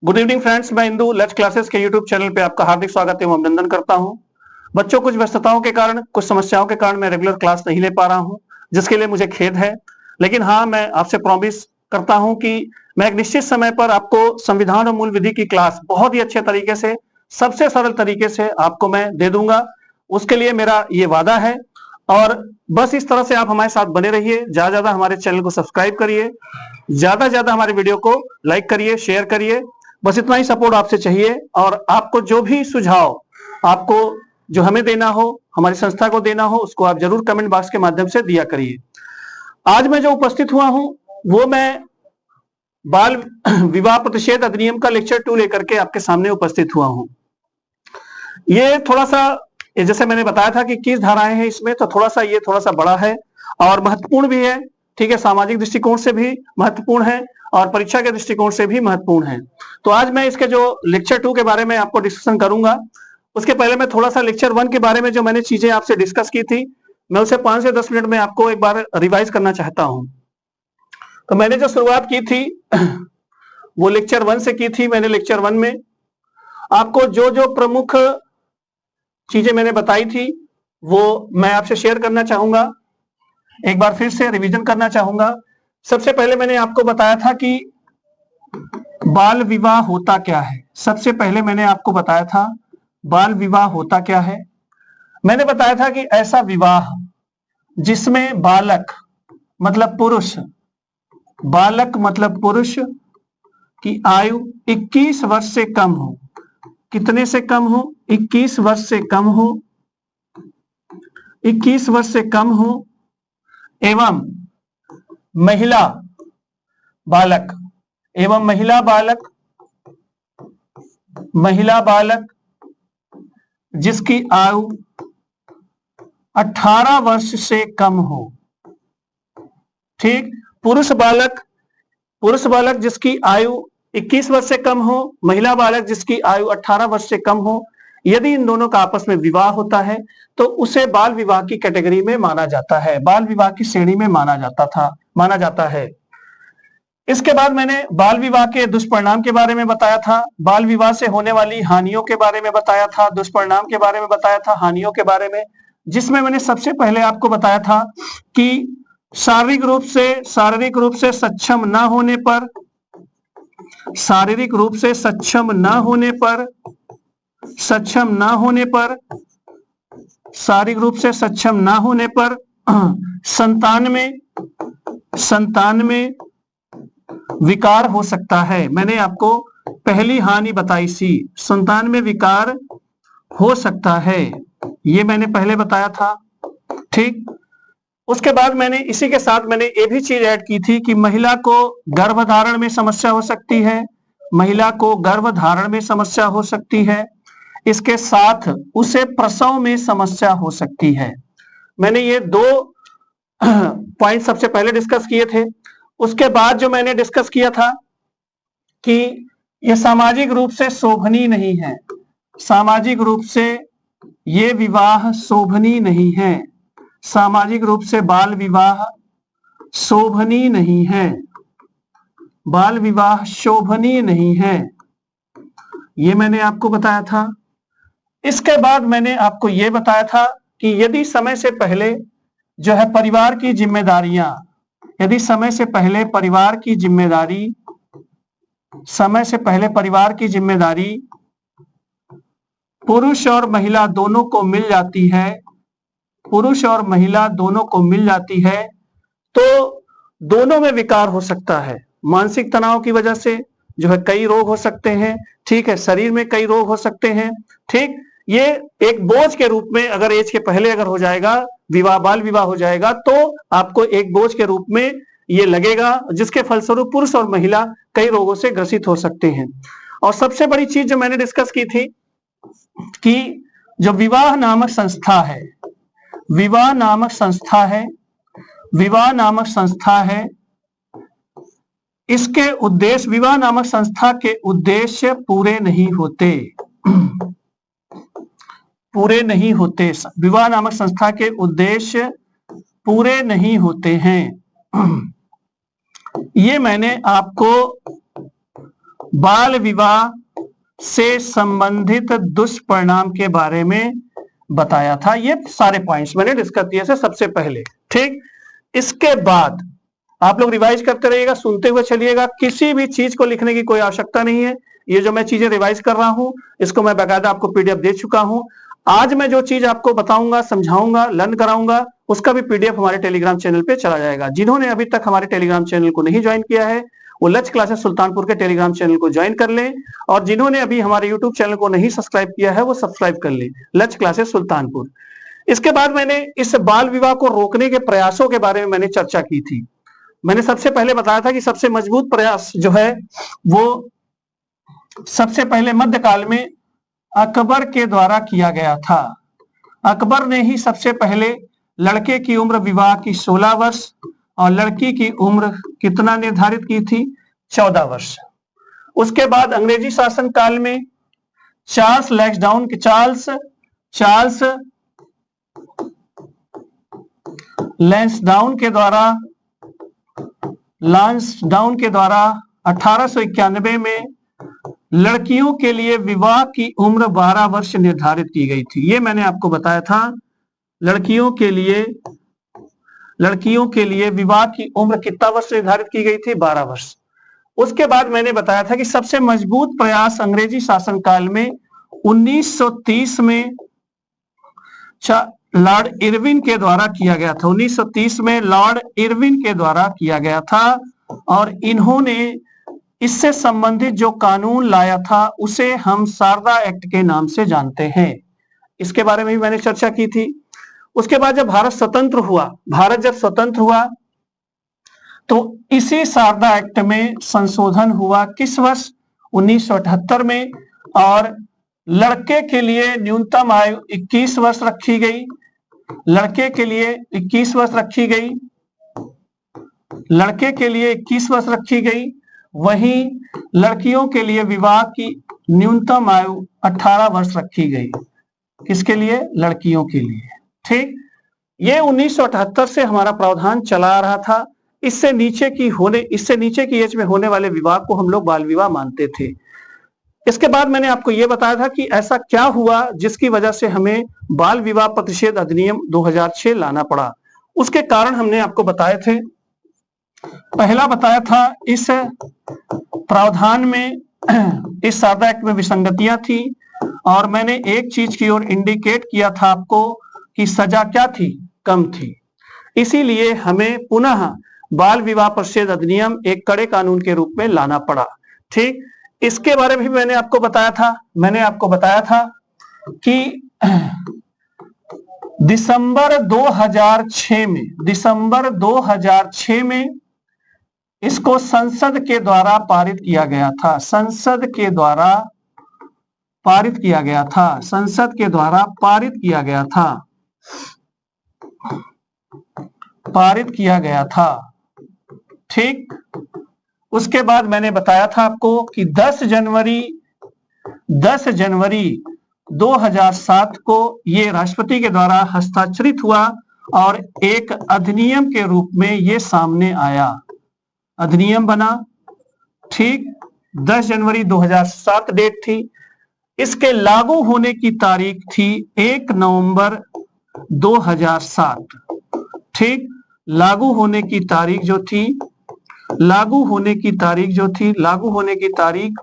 Good evening friends, मैं Indu let's classes के YouTube channel पे आपका हार्दिक स्वागत एवं अभिनंदन करता हूं। बच्चों, कुछ व्यस्तताओं के कारण, कुछ समस्याओं के कारण मैं रेगुलर क्लास नहीं ले पा रहा हूं, जिसके लिए मुझे खेद है। लेकिन हाँ, मैं आपसे प्रॉमिस करता हूं कि मैं एक निश्चित समय पर आपको संविधान और मूल विधि की क्लास बहुत ही अच्छे तरीके से, सबसे सरल तरीके से आपको मैं दे दूंगा। उसके लिए मेरा ये वादा है। और बस इस तरह से आप हमारे साथ बने रहिए, ज्यादा ज्यादा हमारे चैनल को सब्सक्राइब करिए, ज्यादा ज्यादा हमारे वीडियो को लाइक करिए, शेयर करिए। बस इतना ही सपोर्ट आपसे चाहिए। और आपको जो भी सुझाव आपको जो हमें देना हो, हमारी संस्था को देना हो, उसको आप जरूर कमेंट बॉक्स के माध्यम से दिया करिए। आज मैं जो उपस्थित हुआ हूं वो मैं बाल विवाह प्रतिषेध अधिनियम का लेक्चर 2 लेकर के आपके सामने उपस्थित हुआ हूं। ये थोड़ा सा, जैसे मैंने बताया था कि 21 धाराएं हैं इसमें, तो ये थोड़ा सा बड़ा है और महत्वपूर्ण भी है। ठीक है, सामाजिक दृष्टिकोण से भी महत्वपूर्ण है और परीक्षा के दृष्टिकोण से भी महत्वपूर्ण है। तो आज मैं इसके जो लेक्चर 2 के बारे में आपको डिस्कशन करूंगा, उसके पहले मैं थोड़ा सा लेक्चर 1 के बारे में जो मैंने चीजें आपसे डिस्कस की थी, मैं उसे 5 से 10 मिनट में आपको एक बार रिवाइज करना चाहता हूं। तो मैंने जो शुरुआत की थी वो लेक्चर 1 से की थी। मैंने लेक्चर 1 में आपको जो जो प्रमुख चीजें मैंने बताई थी वो मैं आपसे शेयर करना चाहूंगा, एक बार फिर से रिवीजन करना चाहूंगा। सबसे पहले मैंने आपको बताया था कि बाल विवाह होता क्या है। सबसे पहले मैंने आपको बताया था बाल विवाह होता क्या है। मैंने बताया था कि ऐसा विवाह जिसमें बालक मतलब पुरुष, बालक मतलब पुरुष की आयु 21 वर्ष से कम हो। कितने से कम हो? 21 वर्ष से कम हो, 21 वर्ष से कम हो, एवं महिला बालक, एवं महिला बालक जिसकी आयु 18 वर्ष से कम हो। ठीक, पुरुष बालक जिसकी आयु 21 वर्ष से कम हो, महिला बालक जिसकी आयु 18 वर्ष से कम हो। यदि इन दोनों का आपस में विवाह होता है तो उसे बाल विवाह की कैटेगरी में माना जाता है, बाल विवाह की श्रेणी में माना जाता है। इसके बाद मैंने बाल विवाह के दुष्परिणाम के बारे में बताया था, बाल विवाह से होने वाली हानियों के बारे में बताया था, दुष्परिणाम के बारे में बताया था, हानियों के बारे में, जिसमें मैंने सबसे पहले आपको बताया था कि शारीरिक रूप से सक्षम न होने पर, शारीरिक रूप से सक्षम न होने पर, शारीरिक रूप से सक्षम न होने पर संतान में विकार हो सकता है। मैंने आपको पहली हानि बताई थी, संतान में विकार हो सकता है, ये मैंने पहले बताया था। ठीक, उसके बाद मैंने इसी के साथ मैंने ये भी चीज ऐड की थी कि महिला को गर्भधारण में समस्या हो सकती है, महिला को गर्भधारण में समस्या हो सकती है। इसके साथ उसे प्रसव में समस्या हो सकती है। मैंने ये 2 पॉइंट सबसे पहले डिस्कस किए थे। उसके बाद जो मैंने डिस्कस किया था कि ये सामाजिक रूप से शोभनीय नहीं है, सामाजिक रूप से ये विवाह शोभनीय नहीं है, सामाजिक रूप से बाल विवाह शोभनीय नहीं है, बाल विवाह शोभनीय नहीं है, ये मैंने आपको बताया था। इसके बाद मैंने आपको ये बताया था कि यदि समय से पहले जो है परिवार की जिम्मेदारियां, यदि समय से पहले परिवार की पुरुष और महिला दोनों को मिल जाती है, पुरुष और महिला दोनों को मिल जाती है, तो दोनों में विकार हो सकता है। मानसिक तनाव की वजह से जो है कई रोग हो सकते हैं। ठीक है, शरीर में कई रोग हो सकते हैं। ठीक, ये एक बोझ के रूप में अगर एज के पहले अगर हो जाएगा, बाल विवाह हो जाएगा, तो आपको एक बोझ के रूप में ये लगेगा, जिसके फलस्वरूप पुरुष और महिला कई रोगों से ग्रसित हो सकते हैं। और सबसे बड़ी चीज जो मैंने डिस्कस की थी कि जो विवाह नामक संस्था है, इसके उद्देश्य, विवाह नामक संस्था के उद्देश्य पूरे नहीं होते, विवाह नामक संस्था के उद्देश्य पूरे नहीं होते हैं। ये मैंने आपको बाल विवाह से संबंधित दुष्परिणाम के बारे में बताया था। ये सारे पॉइंट्स मैंने डिस्कस किए थे सबसे पहले। ठीक, इसके बाद आप लोग रिवाइज करते रहिएगा, सुनते हुए चलिएगा, किसी भी चीज को लिखने की कोई आवश्यकता नहीं है। ये जो मैं चीजें रिवाइज कर रहा हूं इसको मैं बाकायदा आपको पीडीएफ दे चुका हूं। आज मैं जो चीज आपको बताऊंगा, समझाऊंगा, लर्न कराऊंगा, उसका भी पीडीएफ हमारे टेलीग्राम चैनल पे चला जाएगा। जिन्होंने अभी तक हमारे टेलीग्राम चैनल को नहीं ज्वाइन किया है वो लक्ष्य क्लासेस सुल्तानपुर के टेलीग्राम चैनल को ज्वाइन कर लें, और जिन्होंने अभी हमारे यूट्यूब चैनल को नहीं सब्सक्राइब किया है वो सब्सक्राइब कर लें, लक्ष्य क्लासेस सुल्तानपुर। इसके बाद मैंने इस बाल विवाह को रोकने के प्रयासों के बारे में मैंने चर्चा की थी। मैंने सबसे पहले बताया था कि सबसे मजबूत प्रयास जो है वो सबसे पहले मध्यकाल में अकबर के द्वारा किया गया था। अकबर ने ही सबसे पहले लड़के की उम्र विवाह की 16 वर्ष और लड़की की उम्र कितना निर्धारित की थी, 14 वर्ष। उसके बाद अंग्रेजी शासन काल में चार्ल्स लैंसडाउन के द्वारा 1891 में लड़कियों के लिए विवाह की उम्र 12 वर्ष निर्धारित की गई थी। ये मैंने आपको बताया था, लड़कियों के लिए विवाह की उम्र कितना वर्ष निर्धारित की गई थी, 12 वर्ष। उसके बाद मैंने बताया था कि सबसे मजबूत प्रयास अंग्रेजी शासनकाल में 1930 में लॉर्ड इरविन के द्वारा किया गया था। 1930 में लॉर्ड इरविन के द्वारा किया गया था और इन्होंने इससे संबंधित जो कानून लाया था उसे हम शारदा एक्ट के नाम से जानते हैं। इसके बारे में भी मैंने चर्चा की थी। उसके बाद जब भारत जब स्वतंत्र हुआ तो इसी शारदा एक्ट में संशोधन हुआ। किस वर्ष, 1978 में, और लड़के के लिए न्यूनतम आयु 21 वर्ष रखी गई। लड़के के लिए 21 वर्ष रखी गई, वहीं लड़कियों के लिए विवाह की न्यूनतम आयु 18 वर्ष रखी गई। किसके लिए, लड़कियों के लिए। ठीक, ये 1978 से हमारा प्रावधान चला आ रहा था। इससे नीचे की एज में होने वाले विवाह को हम लोग बाल विवाह मानते थे। इसके बाद मैंने आपको यह बताया था कि ऐसा क्या हुआ जिसकी वजह से हमें बाल विवाह प्रतिषेध अधिनियम 2006 लाना पड़ा। उसके कारण हमने आपको बताए थे। पहला बताया था, इस प्रावधान में इस शारदा एक्ट में विसंगतियां थी और मैंने एक चीज की ओर इंडिकेट किया था आपको कि सजा क्या थी, कम थी। इसीलिए हमें पुनः बाल विवाह प्रतिषेध अधिनियम एक कड़े कानून के रूप में लाना पड़ा। ठीक, इसके बारे में भी मैंने आपको बताया था कि दिसंबर 2006 में इसको संसद के द्वारा पारित किया गया था। संसद के द्वारा पारित किया गया था। ठीक, उसके बाद मैंने बताया था आपको कि 10 जनवरी 2007 को ये राष्ट्रपति के द्वारा हस्ताक्षरित हुआ और एक अधिनियम के रूप में ये सामने आया, अधिनियम बना। ठीक, 10 जनवरी 2007 डेट थी। इसके लागू होने की तारीख थी 1 नवंबर 2007। ठीक, लागू होने की तारीख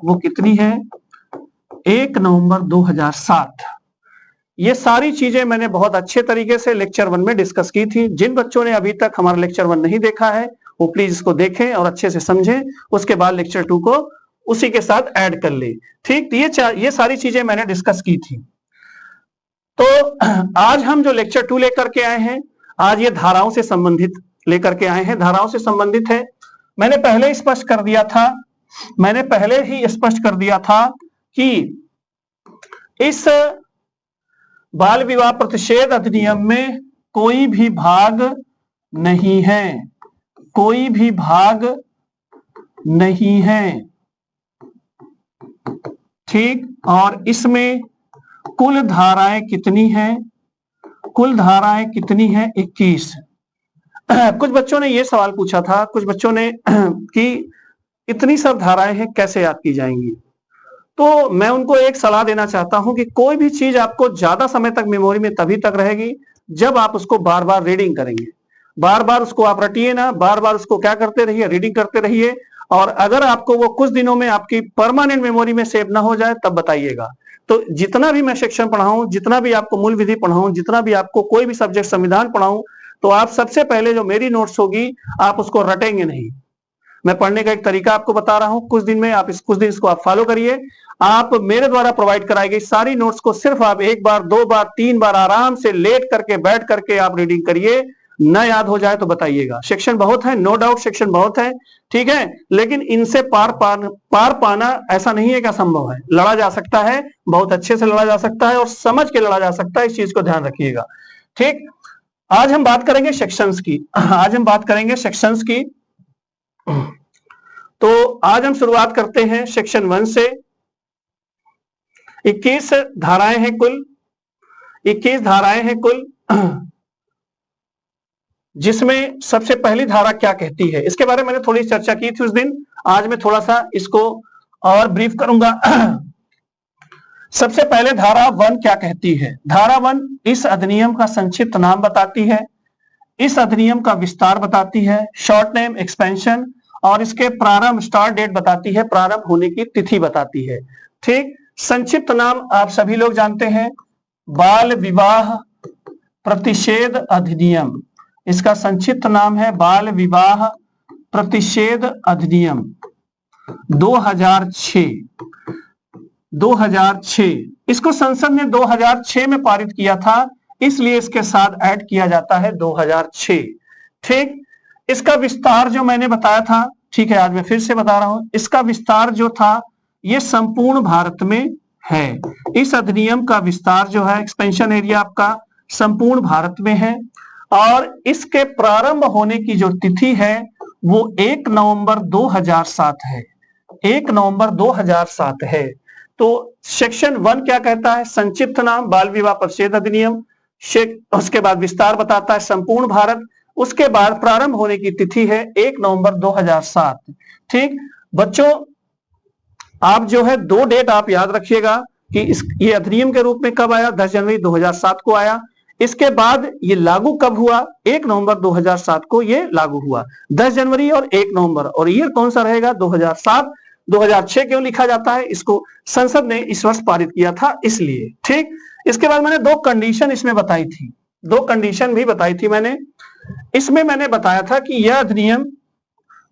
वो कितनी है, 1 नवंबर 2007। ये सारी चीजें मैंने बहुत अच्छे तरीके से लेक्चर 1 में डिस्कस की थी। जिन बच्चों ने अभी तक हमारा लेक्चर 1 नहीं देखा है वो प्लीज इसको देखें और अच्छे से समझें, उसके बाद लेक्चर 2 को उसी के साथ ऐड कर ले। ठीक, ये सारी चीजें मैंने डिस्कस की थी। तो आज हम जो लेक्चर 2 लेकर के आए हैं, आज ये धाराओं से संबंधित लेकर के आए हैं, धाराओं से संबंधित है। मैंने पहले ही स्पष्ट कर दिया था कि इस बाल विवाह प्रतिषेध अधिनियम में कोई भी भाग नहीं है। ठीक, और इसमें कुल धाराएं कितनी हैं, 21। कुछ बच्चों ने ये सवाल पूछा था, कि इतनी सब धाराएं हैं, कैसे याद की जाएंगी? तो मैं उनको एक सलाह देना चाहता हूं कि कोई भी चीज आपको ज्यादा समय तक मेमोरी में तभी तक रहेगी जब आप उसको बार बार रीडिंग करेंगे। बार बार उसको आप रटिए ना, बार बार उसको क्या करते रहिए, रीडिंग करते रहिए। और अगर आपको वो कुछ दिनों में आपकी परमानेंट मेमोरी में सेव ना हो जाए तब बताइएगा। तो जितना भी मैं सेक्शन पढ़ाऊं, जितना भी आपको मूल विधि पढ़ाऊं, जितना भी आपको कोई भी सब्जेक्ट संविधान पढ़ाऊं, तो आप सबसे पहले जो मेरी नोट्स होगी आप उसको रटेंगे नहीं। मैं पढ़ने का एक तरीका आपको बता रहा हूं, कुछ दिन में आप कुछ दिन इसको आप फॉलो करिए। आप मेरे द्वारा प्रोवाइड कराई गई सारी नोट्स को सिर्फ आप एक बार, दो बार, तीन बार आराम से लेट करके, बैठ करके आप रीडिंग करिए। न याद हो जाए तो बताइएगा। सेक्शन बहुत है, नो डाउट सेक्शन बहुत है, ठीक है, लेकिन इनसे पार पाना ऐसा नहीं है कि असंभव है। लड़ा जा सकता है, बहुत अच्छे से लड़ा जा सकता है और समझ के लड़ा जा सकता है। इस चीज को ध्यान रखिएगा, ठीक। आज हम बात करेंगे सेक्शंस की। आज हम बात करेंगे सेक्शंस की। तो आज हम शुरुआत करते हैं सेक्शन 1 से। 21 धाराएं हैं कुल, 21 धाराएं हैं कुल, जिसमें सबसे पहली धारा क्या कहती है इसके बारे में मैंने थोड़ी चर्चा की थी उस दिन। आज मैं थोड़ा सा इसको और ब्रीफ करूंगा। सबसे पहले धारा 1 क्या कहती है? धारा 1 इस अधिनियम का संक्षिप्त नाम बताती है, इस अधिनियम का विस्तार बताती है, शॉर्ट नेम, एक्सपेंशन, और इसके प्रारंभ, स्टार्ट डेट बताती है, प्रारंभ होने की तिथि बताती है, ठीक। संक्षिप्त नाम आप सभी लोग जानते हैं, बाल विवाह प्रतिषेध अधिनियम। इसका संक्षिप्त नाम है बाल विवाह प्रतिषेध अधिनियम 2006। 2006 इसको संसद ने 2006 में पारित किया था, इसलिए इसके साथ ऐड किया जाता है 2006, ठीक। इसका विस्तार जो मैंने बताया था, ठीक है, आज मैं फिर से बता रहा हूं, इसका विस्तार जो था ये संपूर्ण भारत में है। इस अधिनियम का विस्तार जो है, एक्सपेंशन एरिया आपका संपूर्ण भारत में है, और इसके प्रारंभ होने की जो तिथि है वो 1 नवंबर 2007 है। 1 नवंबर 2007 है। तो सेक्शन 1 क्या कहता है? संक्षिप्त नाम बाल विवाह प्रतिषेध अधिनियम, उसके बाद विस्तार बताता है संपूर्ण भारत, उसके बाद प्रारंभ होने की तिथि है 1 नवंबर 2007, ठीक। बच्चों आप जो है 2 डेट आप याद रखिएगा कि ये अधिनियम के रूप में कब आया? 10 जनवरी 2007 को आया। इसके बाद ये लागू कब हुआ? 1 नवंबर 2007 को ये लागू हुआ। 10 जनवरी और 1 नवंबर, और ईयर कौन सा रहेगा? 2007। 2006 क्यों लिखा जाता है? इसको संसद ने इस वर्ष पारित किया था इसलिए, ठीक। इसके बाद मैंने 2 कंडीशन इसमें बताई थी, 2 कंडीशन भी बताई थी मैंने। इसमें मैंने बताया था कि यह अधिनियम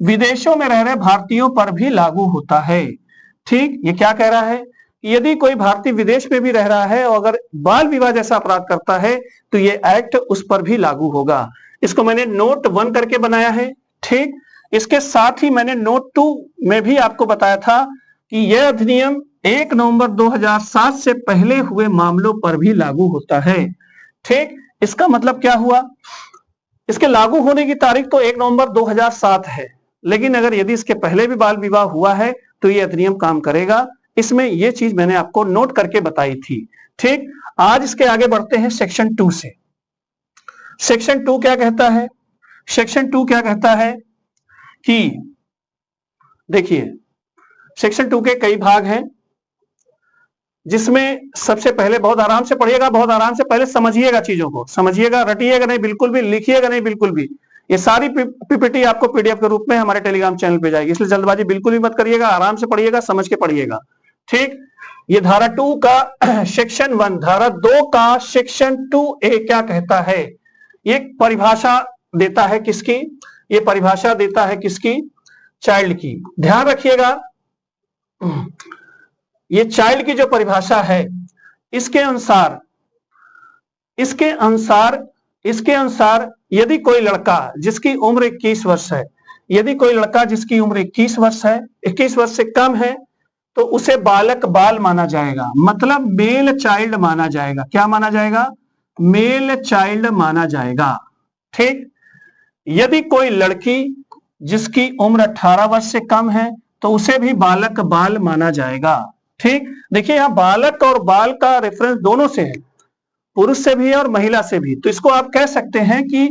विदेशों में रह रहे भारतीयों पर भी लागू होता है, ठीक। ये क्या कह रहा है? यदि कोई भारतीय विदेश में भी रह रहा है और अगर बाल विवाह जैसा अपराध करता है तो ये एक्ट उस पर भी लागू होगा। इसको मैंने नोट 1 करके बनाया है, ठीक। इसके साथ ही मैंने नोट 2 में भी आपको बताया था कि यह अधिनियम 1 नवंबर 2007 से पहले हुए मामलों पर भी लागू होता है, ठीक। इसका मतलब क्या हुआ? इसके लागू होने की तारीख तो 1 नवंबर 2007 है, लेकिन अगर यदि इसके पहले भी बाल विवाह हुआ है तो यह अधिनियम काम करेगा। इसमें यह चीज मैंने आपको नोट करके बताई थी, ठीक। आज इसके आगे बढ़ते हैं सेक्शन 2 से। सेक्शन 2 क्या कहता है? सेक्शन 2 क्या कहता है कि देखिए, सेक्शन 2 के कई भाग हैं, जिसमें सबसे पहले बहुत आराम से पढ़िएगा, बहुत आराम से पहले समझिएगा, चीजों को समझिएगा, रटिएगा नहीं बिल्कुल भी, लिखिएगा नहीं बिल्कुल भी। ये सारी पीपीटी आपको पीडीएफ के रूप में हमारे टेलीग्राम चैनल पे जाएगी, इसलिए जल्दबाजी बिल्कुल भी मत करिएगा, आराम से पढ़िएगा, समझ के पढ़िएगा, ठीक। ये धारा 2 का सेक्शन 1, धारा 2 का सेक्शन 2A क्या कहता है? ये परिभाषा देता है किसकी? ये परिभाषा देता है किसकी? चाइल्ड की। ध्यान रखिएगा, ये चाइल्ड की जो परिभाषा है, इसके अनुसार यदि कोई लड़का जिसकी उम्र 21 वर्ष है, यदि कोई लड़का जिसकी उम्र 21 वर्ष है, 21 वर्ष से कम है, तो उसे बालक बाल माना जाएगा, मतलब मेल चाइल्ड माना जाएगा। क्या माना जाएगा? मेल चाइल्ड माना जाएगा, ठीक। यदि कोई लड़की जिसकी उम्र 18 वर्ष से कम है तो उसे भी बालक बाल माना जाएगा, ठीक। देखिए यहां बालक और बाल का रेफरेंस दोनों से है, पुरुष से भी है और महिला से भी। तो इसको आप कह सकते हैं कि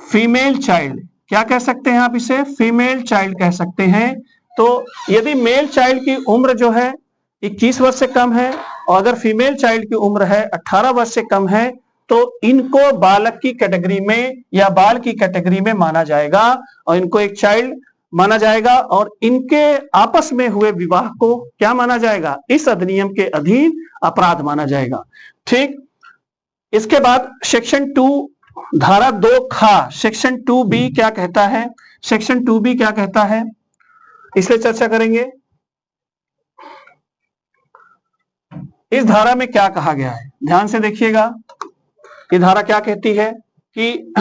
फीमेल चाइल्ड। क्या कह सकते हैं आप इसे? फीमेल चाइल्ड कह सकते हैं, तो यदि मेल चाइल्ड की उम्र जो है 21 वर्ष से कम है और अगर फीमेल चाइल्ड की उम्र है 18 वर्ष से कम है तो इनको बालक की कैटेगरी में या बाल की कैटेगरी में माना जाएगा और इनको एक चाइल्ड माना जाएगा और इनके आपस में हुए विवाह को क्या माना जाएगा, इस अधिनियम के अधीन अपराध माना जाएगा। ठीक, इसके बाद सेक्शन 2 धारा 2 खा सेक्शन 2B क्या कहता है, सेक्शन 2B क्या कहता है इसलिए चर्चा करेंगे। इस धारा में क्या कहा गया है, ध्यान से देखिएगा। ये धारा क्या कहती है कि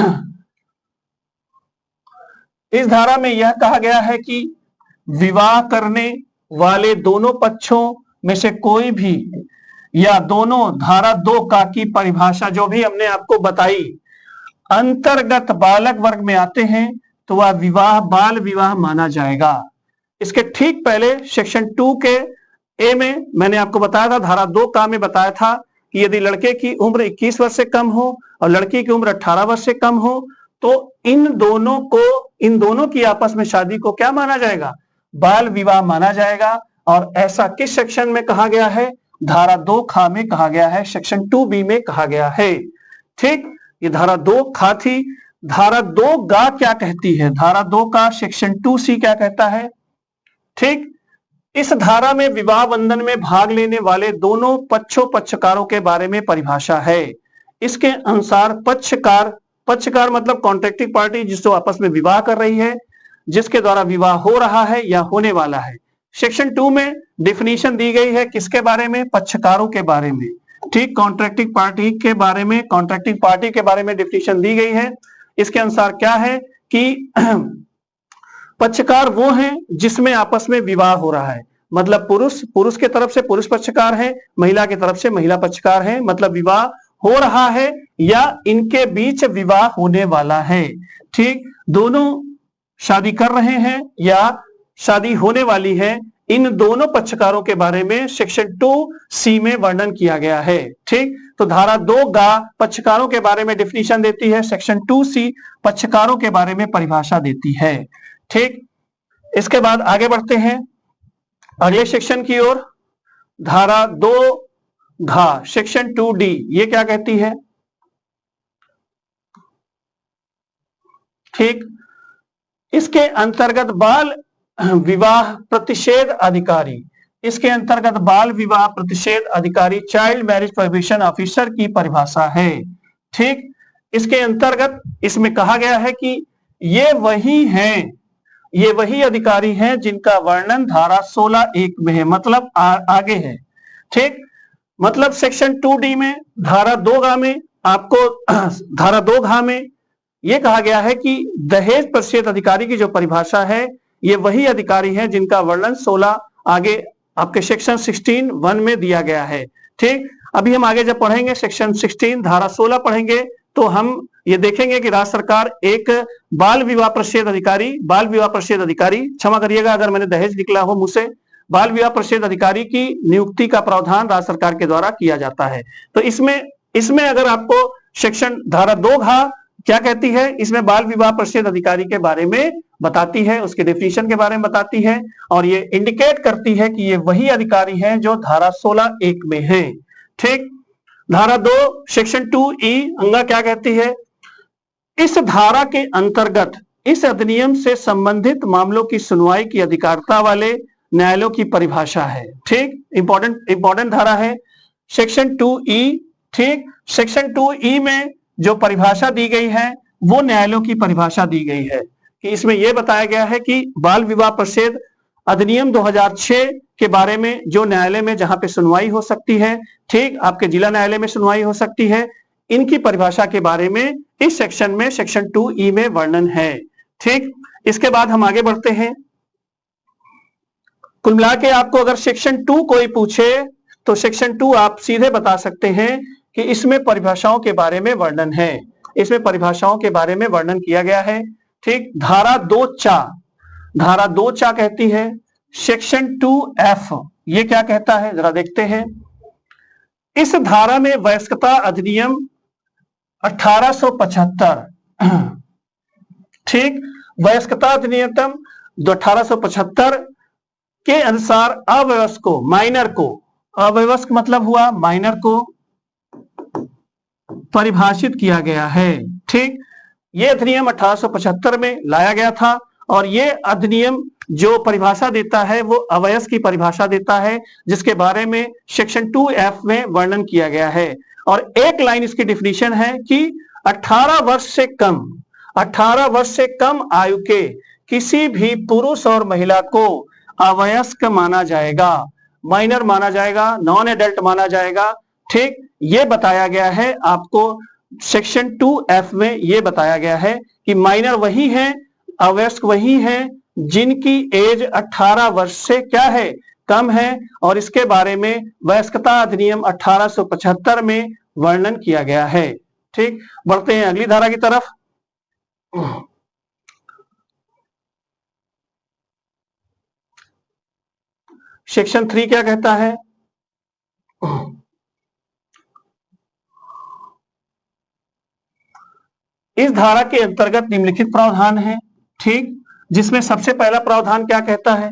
इस धारा में यह कहा गया है कि विवाह करने वाले दोनों पक्षों में से कोई भी या दोनों धारा 2 का की परिभाषा जो भी हमने आपको बताई अंतर्गत बालक वर्ग में आते हैं तो वह विवाह बाल विवाह माना जाएगा। इसके ठीक पहले सेक्शन 2 के ए में मैंने आपको बताया था, धारा 2 का में बताया था कि यदि लड़के की उम्र 21 वर्ष से कम हो और लड़की की उम्र 18 वर्ष से कम हो तो इन दोनों की आपस में शादी को क्या माना जाएगा, बाल विवाह माना जाएगा। और ऐसा किस सेक्शन में कहा गया है, धारा 2 खा में कहा गया है, सेक्शन 2B में कहा गया है। ठीक, ये धारा 2 खा थी। धारा 2 गा क्या कहती है, धारा 2 का सेक्शन 2C क्या कहता है। ठीक, इस धारा में विवाह बंधन में भाग लेने वाले दोनों पक्षकारों के बारे में परिभाषा है। इसके अनुसार पक्षकार मतलब कॉन्ट्रैक्टिंग पार्टी जिसको आपस में विवाह कर रही है, जिसके द्वारा विवाह हो रहा है या होने वाला है। सेक्शन 2 में डिफिनीशन दी गई है किसके बारे में, पक्षकारों के बारे में। ठीक, कॉन्ट्रैक्टिंग पार्टी के बारे में, कॉन्ट्रैक्टिंग पार्टी के बारे में डिफिनीशन दी गई है। इसके अनुसार क्या है कि पक्षकार वो हैं जिसमें आपस में विवाह हो रहा है, मतलब पुरुष के तरफ से पुरुष पक्षकार है, महिला की तरफ से महिला पक्षकार है, मतलब विवाह हो रहा है या इनके बीच विवाह होने वाला है। ठीक, दोनों शादी कर रहे हैं या शादी होने वाली है, इन दोनों पक्षकारों के बारे में सेक्शन 2C में वर्णन किया गया है। ठीक, तो धारा 2 गा पक्षकारों के बारे में डिफिनीशन देती है, सेक्शन 2C पक्षकारों के बारे में परिभाषा देती है। ठीक, इसके बाद आगे बढ़ते हैं अगले सेक्शन की ओर। धारा 2 घा सेक्शन 2D ये क्या कहती है। ठीक, इसके अंतर्गत बाल विवाह प्रतिषेध अधिकारी, इसके अंतर्गत बाल विवाह प्रतिषेध अधिकारी चाइल्ड मैरिज प्रोहिबिशन ऑफिसर की परिभाषा है। ठीक, इसके अंतर्गत इसमें कहा गया है कि ये वही अधिकारी हैं जिनका वर्णन धारा 16(1) में है, मतलब आगे है। ठीक, मतलब सेक्शन 2D में धारा 2 घा में आपको धारा 2 घा में यह कहा गया है कि दहेज प्रतिषेध अधिकारी की जो परिभाषा है ये वही अधिकारी हैं जिनका वर्णन 16 आगे आपके सेक्शन 16(1) में दिया गया है। ठीक, अभी हम आगे जब पढ़ेंगे सेक्शन 16 धारा 16 पढ़ेंगे तो हम ये देखेंगे कि राज्य सरकार एक बाल विवाह प्रतिषेध अधिकारी क्षमा करिएगा अगर मैंने दहेज निकला हो मुझसे, बाल विवाह प्रतिषेध अधिकारी की नियुक्ति का प्रावधान राज्य सरकार के द्वारा किया जाता है। तो इसमें अगर आपको सेक्शन धारा 2 घा क्या कहती है, इसमें बाल विवाह प्रतिषेध अधिकारी के बारे में बताती है, उसके डेफिनेशन के बारे में बताती है और ये इंडिकेट करती है कि ये वही अधिकारी हैं जो धारा 16(1) में है। ठीक, धारा 2 सेक्शन 2E अंगा क्या कहती है, इस धारा के अंतर्गत इस अधिनियम से संबंधित मामलों की सुनवाई की अधिकारिता वाले न्यायालयों की परिभाषा है। ठीक, इंपॉर्टेंट धारा है सेक्शन 2E। ठीक, सेक्शन 2E में जो परिभाषा दी गई है वो न्यायालयों की परिभाषा दी गई है कि इसमें यह बताया गया है कि बाल विवाह प्रतिषेध अधिनियम 2006 के बारे में जो न्यायालय में जहां पे सुनवाई हो सकती है, ठीक, आपके जिला न्यायालय में सुनवाई हो सकती है, इनकी परिभाषा के बारे में इस सेक्शन में सेक्शन 2E में वर्णन है। ठीक, इसके बाद हम आगे बढ़ते हैं। कुल मिला के आपको अगर सेक्शन 2 कोई पूछे तो सेक्शन 2 आप सीधे बता सकते हैं कि इसमें परिभाषाओं के बारे में वर्णन है, इसमें परिभाषाओं के बारे में वर्णन किया गया है। ठीक, धारा 2 चा कहती है सेक्शन 2F ये क्या कहता है जरा देखते हैं। इस धारा में वयस्कता अधिनियम 1875 ठीक, वयस्कता अधिनियम 1875 के अनुसार अवयस्क को, माइनर को, अवयस्क मतलब हुआ माइनर को परिभाषित किया गया है। ठीक, ये अधिनियम 1875 में लाया गया था और ये अधिनियम जो परिभाषा देता है वो अवयस्क की परिभाषा देता है, जिसके बारे में सेक्शन 2F में वर्णन किया गया है। और एक लाइन इसकी डिफिनीशन है कि 18 वर्ष से कम, 18 वर्ष से कम आयु के किसी भी पुरुष और महिला को अवयस्क माना जाएगा, माइनर माना जाएगा, नॉन एडल्ट माना जाएगा। ठीक, ये बताया गया है आपको सेक्शन 2F में, ये बताया गया है कि माइनर वही है, अवयस्क वही है जिनकी एज 18 वर्ष से क्या है, कम है। और इसके बारे में वयस्कता अधिनियम 1875 में वर्णन किया गया है। ठीक, बढ़ते हैं अगली धारा की तरफ। सेक्शन 3 क्या कहता है? इस धारा के अंतर्गत निम्नलिखित प्रावधान है। ठीक, जिसमें सबसे पहला प्रावधान क्या कहता है?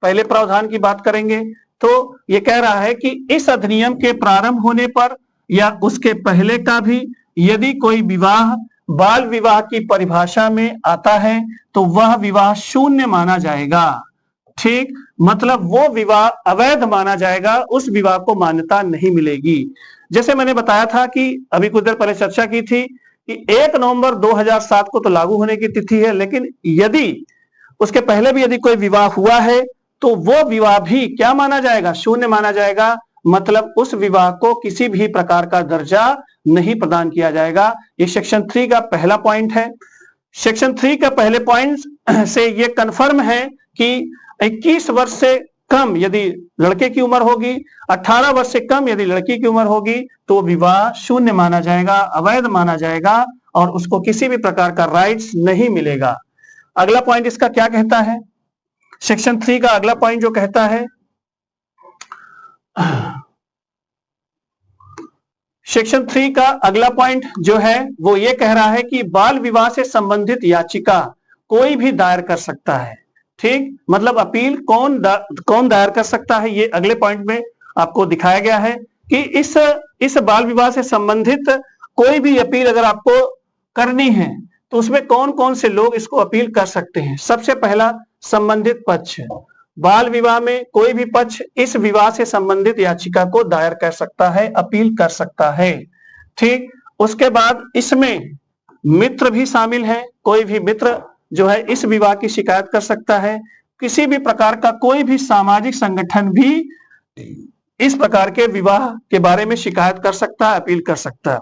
पहले प्रावधान की बात करेंगे तो यह कह रहा है कि इस अधिनियम के प्रारंभ होने पर या उसके पहले का भी यदि कोई विवाह बाल विवाह की परिभाषा में आता है तो वह विवाह शून्य माना जाएगा। ठीक, मतलब वो विवाह अवैध माना जाएगा, उस विवाह को मान्यता नहीं मिलेगी। जैसे मैंने बताया था कि अभी कुछ देर पहले चर्चा की थी कि 1 नवंबर 2007 को तो लागू होने की तिथि है, लेकिन यदि उसके पहले भी यदि कोई विवाह हुआ है तो वो विवाह भी क्या माना जाएगा, शून्य माना जाएगा। मतलब उस विवाह को किसी भी प्रकार का दर्जा नहीं प्रदान किया जाएगा। ये सेक्शन 3 का पहला पॉइंट है। सेक्शन 3 का पहले पॉइंट से ये कंफर्म है कि 21 वर्ष से कम यदि लड़के की उम्र होगी, 18 वर्ष से कम यदि लड़की की उम्र होगी तो विवाह शून्य माना जाएगा, अवैध माना जाएगा और उसको किसी भी प्रकार का राइट्स नहीं मिलेगा। अगला पॉइंट इसका क्या कहता है? सेक्शन 3 का अगला पॉइंट जो कहता है, सेक्शन 3 का अगला पॉइंट जो है वो ये कह रहा है कि बाल विवाह से संबंधित याचिका कोई भी दायर कर सकता है। ठीक, मतलब अपील कौन दायर कर सकता है, ये अगले पॉइंट में आपको दिखाया गया है कि इस बाल विवाह से संबंधित कोई भी अपील अगर आपको करनी है तो उसमें कौन कौन से लोग इसको अपील कर सकते हैं। सबसे पहला, संबंधित पक्ष। बाल विवाह में कोई भी पक्ष इस विवाह से संबंधित याचिका को दायर कर सकता है, अपील कर सकता है। ठीक, उसके बाद इसमें मित्र भी शामिल है। कोई भी मित्र जो है इस विवाह की शिकायत कर सकता है। किसी भी प्रकार का कोई भी सामाजिक संगठन भी इस प्रकार के विवाह के बारे में शिकायत कर सकता है, अपील कर सकता है।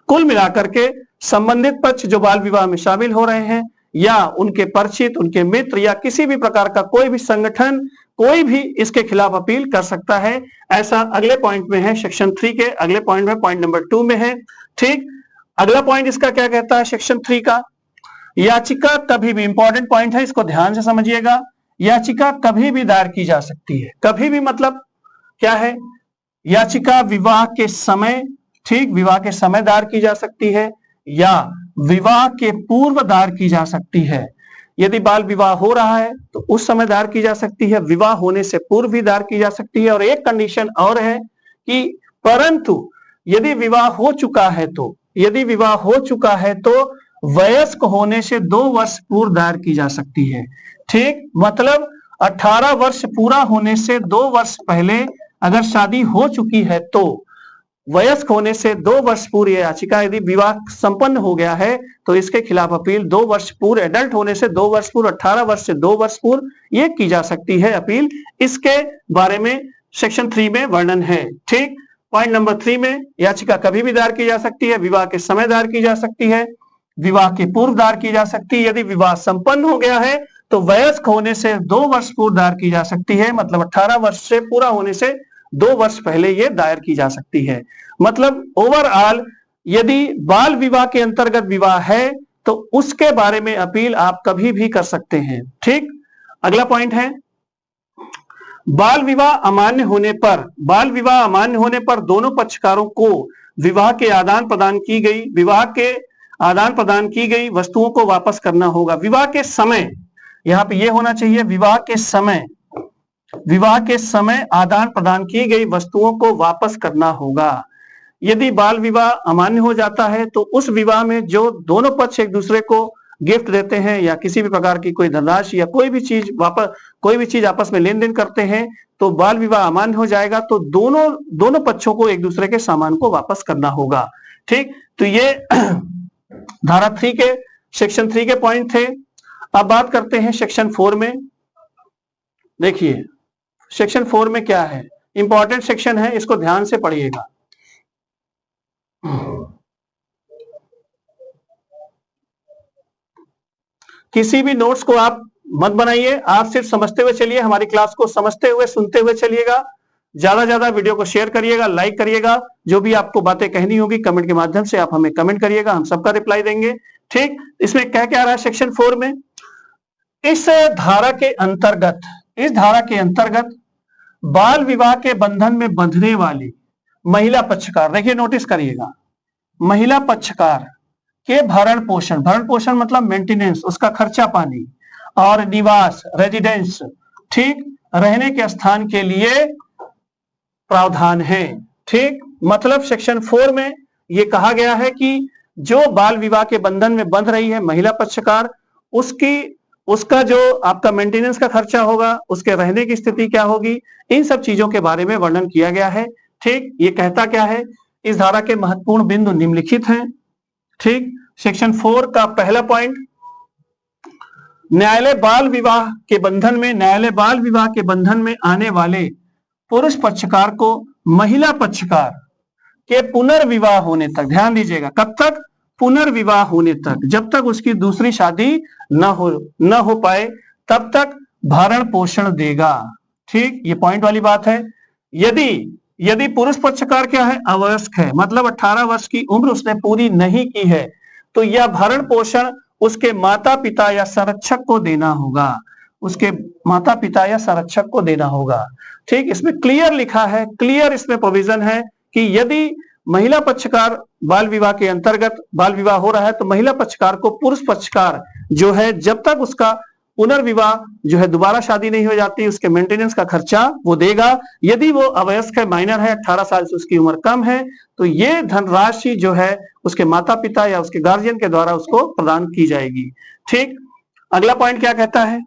कुल मिलाकर के संबंधित पक्ष जो बाल विवाह में शामिल हो रहे हैं या उनके परिचित, उनके मित्र या किसी भी प्रकार का कोई भी संगठन, कोई भी इसके खिलाफ अपील कर सकता है। ऐसा अगले पॉइंट में है, सेक्शन 3 के अगले पॉइंट में, पॉइंट नंबर 2 में है। ठीक, अगला पॉइंट इसका क्या कहता है सेक्शन 3 का? याचिका कभी भी, इंपॉर्टेंट पॉइंट है, इसको ध्यान से समझिएगा, याचिका कभी भी दायर की जा सकती है। कभी भी मतलब क्या है? याचिका विवाह के समय, ठीक, विवाह के समय दायर की जा सकती है या विवाह के पूर्व दायर की जा सकती है। यदि बाल विवाह हो रहा है तो उस समय दायर की जा सकती है, विवाह होने से पूर्व भी दायर की जा सकती है। और एक कंडीशन और है कि परंतु यदि विवाह हो चुका है तो, यदि विवाह हो चुका है तो वयस्क होने से 2 वर्ष पूर्व दायर की जा सकती है। ठीक, मतलब 18 वर्ष पूरा होने से 2 वर्ष पहले अगर शादी हो चुकी है तो वयस्क होने से 2 वर्ष पूर्व याचिका, यदि विवाह संपन्न हो गया है तो इसके खिलाफ अपील 2 वर्ष पूर्व, एडल्ट होने से 2 वर्ष पूर्व, 18 वर्ष से 2 वर्ष पूर्व ये की जा सकती है अपील। इसके बारे में सेक्शन 3 में वर्णन है। ठीक, पॉइंट नंबर 3 में याचिका कभी भी दायर की जा सकती है, विवाह के समय दायर की जा सकती है, विवाह के पूर्व दायर की जा सकती है। यदि विवाह संपन्न हो गया है तो वयस्क होने से 2 वर्ष पूर्व दायर की जा सकती है, मतलब 18 वर्ष से पूरा होने से 2 वर्ष पहले ये दायर की जा सकती है। मतलब ओवरऑल यदि बाल विवाह के अंतर्गत विवाह है तो उसके बारे में अपील आप कभी भी कर सकते हैं। ठीक, अगला पॉइंट है, बाल विवाह अमान्य होने पर, बाल विवाह अमान्य होने पर दोनों पक्षकारों को विवाह के आदान प्रदान की गई, विवाह के आदान प्रदान की गई वस्तुओं को वापस करना होगा। विवाह के समय, यहां पे ये होना चाहिए, विवाह के समय विवाह के समय आदान प्रदान की गई वस्तुओं को वापस करना होगा। यदि बाल विवाह अमान्य हो जाता है तो उस विवाह में जो दोनों पक्ष एक दूसरे को गिफ्ट देते हैं या किसी भी प्रकार की कोई धनराशि या कोई भी चीज आपस में लेन देन करते हैं तो बाल विवाह अमान्य हो जाएगा, तो दोनों पक्षों को एक दूसरे के सामान को वापस करना होगा। ठीक, तो ये धारा 3 के सेक्शन 3 के पॉइंट थे। अब बात करते हैं सेक्शन 4 में। देखिए सेक्शन 4 में क्या है, इंपॉर्टेंट सेक्शन है, इसको ध्यान से पढ़िएगा। किसी भी नोट्स को आप मत बनाइए, आप सिर्फ समझते हुए चलिए, हमारी क्लास को समझते हुए सुनते हुए चलिएगा। ज्यादा वीडियो को शेयर करिएगा, लाइक करिएगा, जो भी आपको बातें कहनी होगी कमेंट के माध्यम से आप हमें कमेंट करिएगा, हम सबका रिप्लाई देंगे। ठीक, इसमें क्या क्या आ रहा है सेक्शन 4 में, इस धारा के अंतर्गत बाल विवाह के बंधन में बंधने वाली महिला पक्षकार, देखिए नोटिस करिएगा, महिला पक्षकार के भरण पोषण मतलब मेंटेनेंस, उसका खर्चा पानी और निवास रेजिडेंस, ठीक, रहने के स्थान के लिए प्रावधान है। ठीक, मतलब सेक्शन 4 में यह कहा गया है कि जो बाल विवाह के बंधन में बंध रही है महिला पक्षकार, उसका जो आपका मेंटेनेंस का खर्चा होगा, उसके रहने की स्थिति क्या होगी, इन सब चीजों के बारे में वर्णन किया गया है। ठीक, ये कहता क्या है, इस धारा के महत्वपूर्ण बिंदु निम्नलिखित हैं। ठीक, सेक्शन 4 का पहला पॉइंट, न्यायालय बाल विवाह के बंधन में आने वाले पुरुष पक्षकार को महिला पक्षकार के पुनर्विवाह होने तक, ध्यान दीजिएगा, कब तक, पुनर्विवाह होने तक, जब तक उसकी दूसरी शादी न हो पाए तब तक भरण पोषण देगा। ठीक, ये पॉइंट वाली बात है। यदि पुरुष पक्षकार क्या है, अवयस्क है, मतलब 18 वर्ष की उम्र उसने पूरी नहीं की है, तो यह भरण पोषण उसके माता पिता या संरक्षक को देना होगा। ठीक, इसमें क्लियर लिखा है, क्लियर इसमें प्रोविजन है कि यदि महिला पक्षकार बाल विवाह हो रहा है तो महिला पक्षकार को पुरुष पक्षकार जो है, जब तक उसका पुनर्विवाह जो है, दोबारा शादी नहीं हो जाती, उसके मेंटेनेंस का खर्चा वो देगा। यदि वो अवयस्क है, माइनर है, 18 साल से उसकी उम्र कम है, तो ये धनराशि जो है उसके माता पिता या उसके गार्जियन के द्वारा उसको प्रदान की जाएगी। ठीक, अगला पॉइंट क्या कहता है,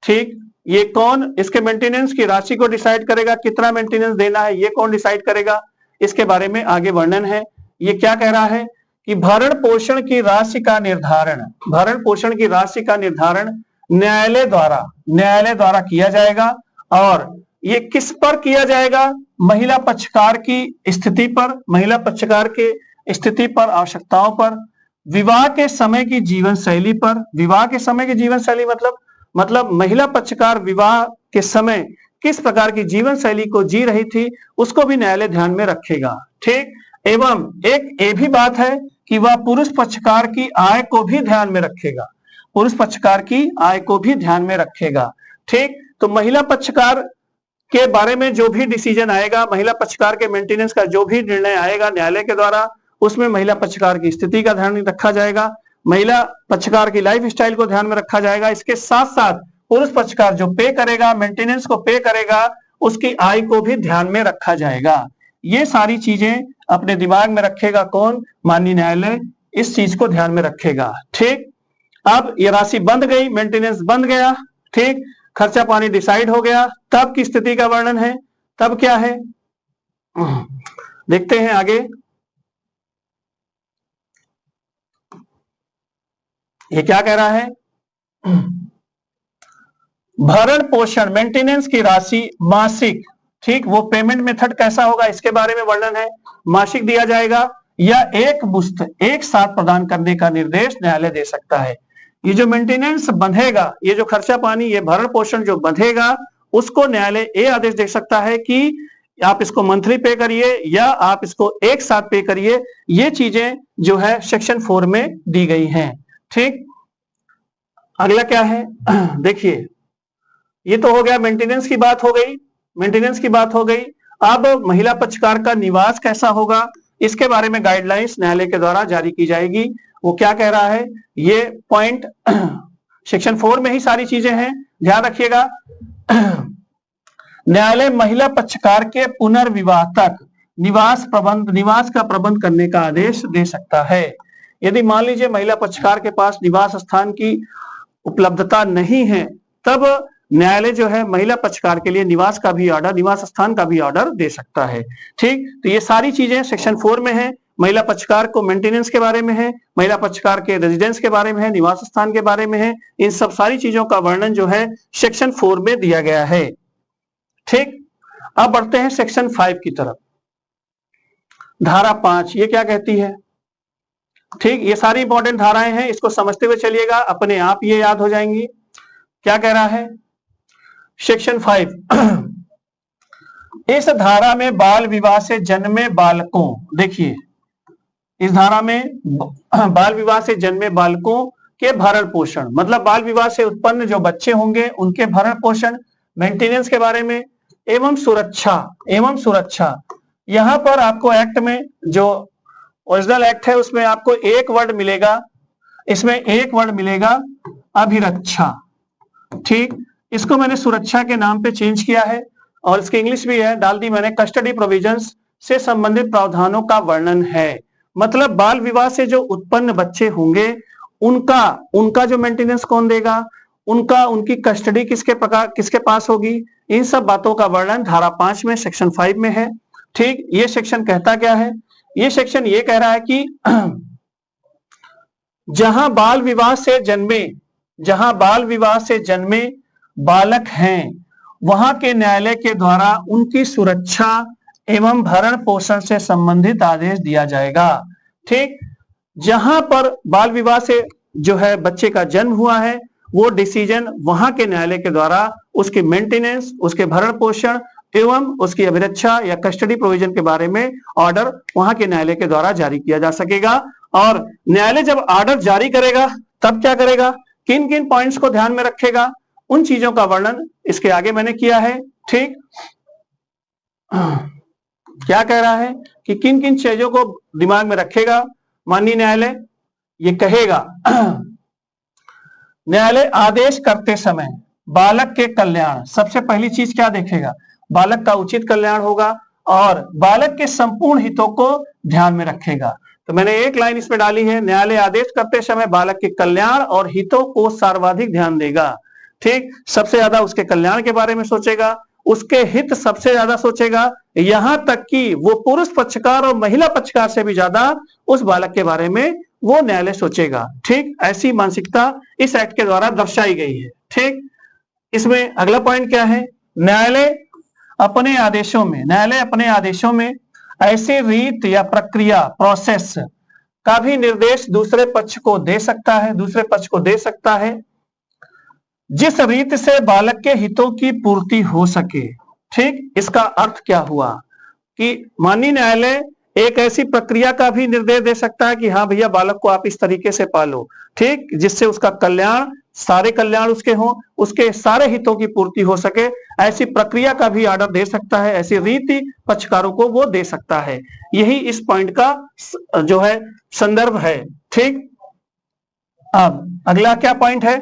ठीक, ये कौन इसके मेंटेनेंस की राशि को डिसाइड करेगा, कितना मेंटेनेंस देना है, ये कौन डिसाइड करेगा, इसके बारे में आगे वर्णन है। ये क्या कह रहा है कि भरण पोषण की राशि का निर्धारण न्यायालय द्वारा किया जाएगा। और ये किस पर किया जाएगा, महिला पक्षकार की स्थिति पर, आवश्यकताओं पर, विवाह के समय की जीवन शैली मतलब महिला पक्षकार विवाह के समय किस प्रकार की जीवन शैली को जी रही थी, उसको भी न्यायालय ध्यान में रखेगा। ठीक, एवं एक ये भी बात है कि वह पुरुष पक्षकार की आय को भी ध्यान में रखेगा। ठीक, तो महिला पक्षकार के बारे में जो भी डिसीजन आएगा, महिला पक्षकार के मेंटेनेंस का जो भी निर्णय आएगा न्यायालय के द्वारा, उसमें महिला पक्षकार की स्थिति का ध्यान रखा जाएगा, महिला पक्षकार की लाइफ स्टाइल को ध्यान में रखा जाएगा। इसके साथ साथ पुरुष पक्षकार जो पे करेगा, मेंटेनेंस को पे करेगा, उसकी आय को भी ध्यान में रखा जाएगा। ये सारी चीजें अपने दिमाग में रखेगा कौन, माननीय न्यायालय इस चीज को ध्यान में रखेगा। ठीक, अब ये राशि बंध गई, मेंटेनेंस बंध गया, ठीक, खर्चा पानी डिसाइड हो गया, तब की स्थिति का वर्णन है। तब क्या है, देखते हैं आगे। ये क्या कह रहा है, भरण पोषण मेंटेनेंस की राशि मासिक, ठीक, वो पेमेंट मेथड कैसा होगा इसके बारे में वर्णन है, मासिक दिया जाएगा या एक मुश्त एक साथ प्रदान करने का निर्देश न्यायालय दे सकता है। ये जो मेंटेनेंस बंधेगा, ये जो खर्चा पानी, ये भरण पोषण जो बंधेगा, उसको न्यायालय ये आदेश दे सकता है कि आप इसको मंथली पे करिए या आप इसको एक साथ पे करिए। ये चीजें जो है सेक्शन 4 में दी गई हैं। ठीक, अगला क्या है, देखिए ये तो हो गया, मेंटेनेंस की बात हो गई। अब महिला पक्षकार का निवास कैसा होगा, इसके बारे में गाइडलाइंस न्यायालय के द्वारा जारी की जाएगी। वो क्या कह रहा है, ये पॉइंट सेक्शन 4 में ही सारी चीजें हैं, ध्यान रखिएगा। न्यायालय महिला पक्षकार के पुनर्विवाह तक निवास का प्रबंध करने का आदेश दे सकता है। यदि मान लीजिए महिला पक्षकार के पास निवास स्थान की उपलब्धता नहीं है, तब न्यायालय जो है महिला पक्षकार के लिए निवास का भी ऑर्डर, निवास स्थान का भी ऑर्डर दे सकता है। ठीक, तो ये सारी चीजें सेक्शन 4 में है। महिला पक्षकार को मेंटेनेंस के बारे में है, महिला पक्षकार के रेजिडेंस के बारे में है, निवास स्थान के बारे में है। इन सब सारी चीजों का वर्णन जो है सेक्शन 4 में दिया गया है। ठीक, अब बढ़ते हैं सेक्शन 5 की तरफ। धारा 5 ये क्या कहती है? ठीक, ये सारी इंपॉर्टेंट धाराएं हैं, इसको समझते हुए चलिएगा, अपने आप ये याद हो जाएंगी। क्या कह रहा है सेक्शन 5? इस धारा में बाल विवाह से जन्मे बालकों, देखिए इस धारा में बाल विवाह से जन्मे बालकों के भरण पोषण, मतलब बाल विवाह से उत्पन्न जो बच्चे होंगे उनके भरण पोषण, मेंटेनेंस के बारे में एवं सुरक्षा। यहां पर आपको एक्ट में जो ओरिजिनल एक्ट है उसमें आपको एक वर्ड मिलेगा, इसमें एक वर्ड मिलेगा अभिरक्षा। ठीक, इसको मैंने सुरक्षा के नाम पे चेंज किया है और इसकी इंग्लिश भी है, डाल दी मैंने, कस्टडी प्रोविजंस से संबंधित प्रावधानों का वर्णन है। मतलब बाल विवाह से जो उत्पन्न बच्चे होंगे उनका जो मेंटेनेंस कौन देगा, उनकी कस्टडी किसके पास होगी, इन सब बातों का वर्णन धारा 5 में सेक्शन 5 में है। ठीक, ये सेक्शन कहता क्या है? ये सेक्शन ये कह रहा है कि जहां बाल विवाह से जन्मे बालक हैं, वहां के न्यायालय के द्वारा उनकी सुरक्षा एवं भरण पोषण से संबंधित आदेश दिया जाएगा। ठीक, जहां पर बाल विवाह से जो है बच्चे का जन्म हुआ है, वो डिसीजन वहां के न्यायालय के द्वारा उसकी मेंटेनेंस, उसके भरण पोषण एवं उसकी अभिरक्षा या कस्टडी प्रोविजन के बारे में ऑर्डर वहां के न्यायालय के द्वारा जारी किया जा सकेगा। और न्यायालय जब ऑर्डर जारी करेगा तब क्या करेगा, किन किन पॉइंट्स को ध्यान में रखेगा, उन चीजों का वर्णन इसके आगे मैंने किया है। ठीक, क्या कह रहा है कि किन किन चीजों को दिमाग में रखेगा माननीय न्यायालय, ये कहेगा न्यायालय आदेश करते समय बालक के कल्याण, सबसे पहली चीज क्या देखेगा, बालक का उचित कल्याण होगा और बालक के संपूर्ण हितों को ध्यान में रखेगा। तो मैंने एक लाइन इसमें डाली है, न्यायालय आदेश करते समय बालक के कल्याण और हितों को सर्वाधिक ध्यान देगा। ठीक, सबसे ज्यादा उसके कल्याण के बारे में सोचेगा, उसके हित सबसे ज्यादा सोचेगा, यहां तक कि वो पुरुष पक्षकार और महिला पक्षकार से भी ज्यादा उस बालक के बारे में वो न्यायालय सोचेगा। ठीक, ऐसी मानसिकता इस एक्ट के द्वारा दर्शाई गई है। ठीक, इसमें अगला पॉइंट क्या है, न्यायालय अपने आदेशों में ऐसी रीत या प्रक्रिया, प्रोसेस का भी निर्देश दूसरे पक्ष को दे सकता है जिस रीत से बालक के हितों की पूर्ति हो सके। ठीक, इसका अर्थ क्या हुआ कि माननीय न्यायालय एक ऐसी प्रक्रिया का भी निर्देश दे सकता है कि हाँ भैया बालक को आप इस तरीके से पालो, ठीक, जिससे उसका कल्याण, सारे कल्याण उसके हों, उसके सारे हितों की पूर्ति हो सके, ऐसी प्रक्रिया का भी ऑर्डर दे सकता है, ऐसी रीति पक्षकारों को वो दे सकता है। यही इस पॉइंट का जो है संदर्भ है। ठीक, अब अगला क्या पॉइंट है,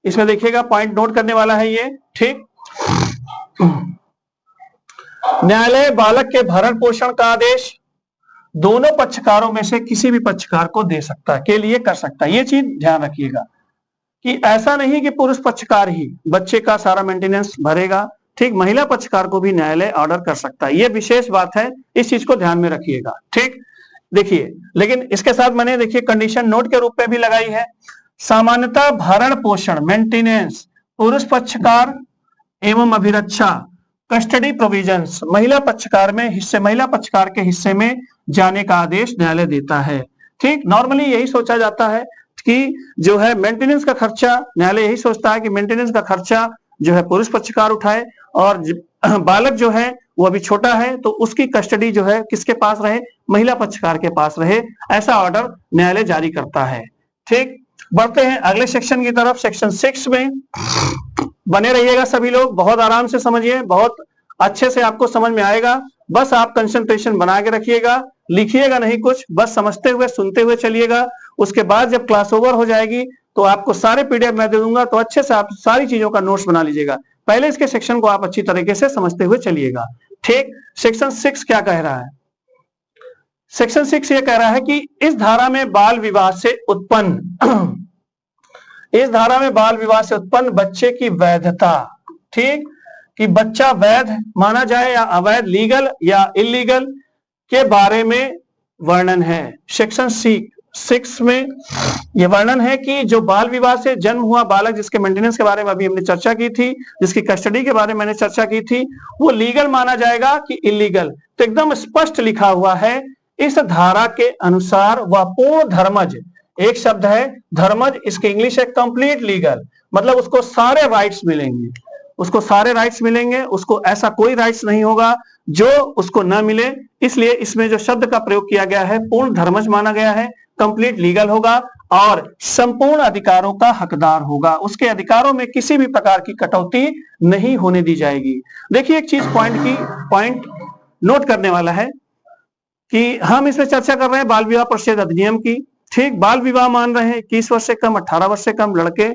इसमें देखिएगा पॉइंट नोट करने वाला है ये। ठीक, न्यायालय बालक के भरण पोषण का आदेश दोनों पक्षकारों में से किसी भी पक्षकार को दे सकता है, के लिए कर सकता है। ये चीज ध्यान रखिएगा कि ऐसा नहीं कि पुरुष पक्षकार ही बच्चे का सारा मेंटेनेंस भरेगा। ठीक, महिला पक्षकार को भी न्यायालय ऑर्डर कर सकता है, ये विशेष बात है, इस चीज को ध्यान में रखिएगा। ठीक, देखिए, लेकिन इसके साथ मैंने देखिए कंडीशन नोट के रूप में भी लगाई है, सामान्यतः भरण पोषण, मेंटेनेंस पुरुष पक्षकार एवं अभिरक्षा, कस्टडी प्रोविजंस महिला पक्षकार के हिस्से में जाने का आदेश न्यायालय देता है। ठीक, नॉर्मली यही सोचा जाता है कि जो है मेंटेनेंस का खर्चा, न्यायालय यही सोचता है कि मेंटेनेंस का खर्चा जो है पुरुष पक्षकार उठाए और बालक जो है वो अभी छोटा है तो उसकी कस्टडी जो है किसके पास रहे, महिला पक्षकार के पास रहे, ऐसा ऑर्डर न्यायालय जारी करता है। ठीक, बढ़ते हैं अगले सेक्शन की तरफ। सेक्शन 6 में बने रहिएगा सभी लोग, बहुत आराम से समझिए, बहुत अच्छे से आपको समझ में आएगा। बस आप कंसंट्रेशन बना के रखिएगा, लिखिएगा नहीं कुछ, बस समझते हुए सुनते हुए चलिएगा। उसके बाद जब क्लास ओवर हो जाएगी तो आपको सारे पीडीएफ मैं दे दूंगा, तो अच्छे से आप सारी चीजों का नोट्स बना लीजिएगा। पहले इसके सेक्शन को आप अच्छी तरीके से समझते हुए चलिएगा। ठीक, सेक्शन 6 क्या कह रहा है? सेक्शन 6 ये कह रहा है कि इस धारा में बाल विवाह से उत्पन्न इस धारा में बाल विवाह से उत्पन्न बच्चे की वैधता, ठीक, कि बच्चा वैध माना जाए या अवैध, लीगल या इलीगल, के बारे में वर्णन है। सेक्शन 6 में यह वर्णन है कि जो बाल विवाह से जन्म हुआ बालक, जिसके मेंटेनेंस के बारे में अभी हमने चर्चा की थी, जिसकी कस्टडी के बारे में मैंने चर्चा की थी, वो लीगल माना जाएगा कि इलीगल। तो एकदम स्पष्ट लिखा हुआ है, इस धारा के अनुसार वह पूर्ण धर्मज, एक शब्द है धर्मज, इसके इंग्लिश है कंप्लीट लीगल, मतलब उसको सारे राइट्स मिलेंगे, उसको सारे राइट्स मिलेंगे, उसको ऐसा कोई राइट्स नहीं होगा जो उसको न मिले। इसलिए इसमें जो शब्द का प्रयोग किया गया है पूर्ण धर्मज माना गया है, कंप्लीट लीगल होगा और संपूर्ण अधिकारों का हकदार होगा। उसके अधिकारों में किसी भी प्रकार की कटौती नहीं होने दी जाएगी। देखिए एक चीज पॉइंट नोट करने वाला है कि हम इसमें चर्चा कर रहे हैं बाल विवाह प्रतिषेध अधिनियम की। ठीक, बाल विवाह मान रहे हैं 21 वर्ष से कम, 18 वर्ष से कम, लड़के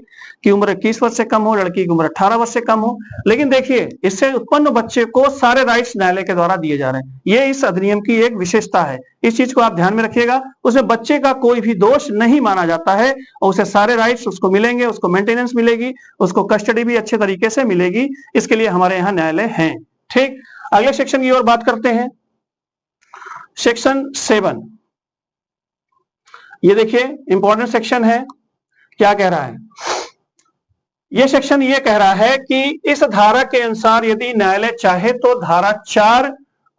की उम्र 21 वर्ष से कम हो, लड़की की उम्र 18 वर्ष से कम हो। लेकिन देखिए इससे उत्पन्न बच्चे को सारे राइट्स न्यायालय के द्वारा दिए जा रहे हैं, ये इस अधिनियम की एक विशेषता है। इस चीज को आप ध्यान में रखिएगा। उसमें बच्चे का कोई भी दोष नहीं माना जाता है और उसे सारे राइट्स उसको मिलेंगे, उसको मेंटेनेंस मिलेगी, उसको कस्टडी भी अच्छे तरीके से मिलेगी। इसके लिए हमारे यहाँ न्यायालय है। ठीक, अगले सेक्शन की ओर बात करते हैं। सेक्शन 7, ये देखिए इंपॉर्टेंट सेक्शन है। क्या कह रहा है ये सेक्शन? ये कह रहा है कि इस धारा के अनुसार यदि न्यायालय चाहे तो धारा 4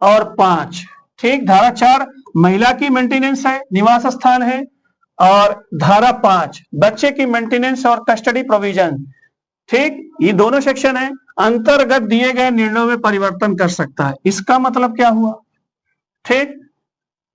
और 5, ठीक, धारा 4 महिला की मेंटेनेंस है, निवास स्थान है, और धारा 5 बच्चे की मेंटेनेंस और कस्टडी प्रोविजन, ठीक, ये दोनों सेक्शन है, अंतर्गत दिए गए निर्णयों में परिवर्तन कर सकता है। इसका मतलब क्या हुआ? ठीक,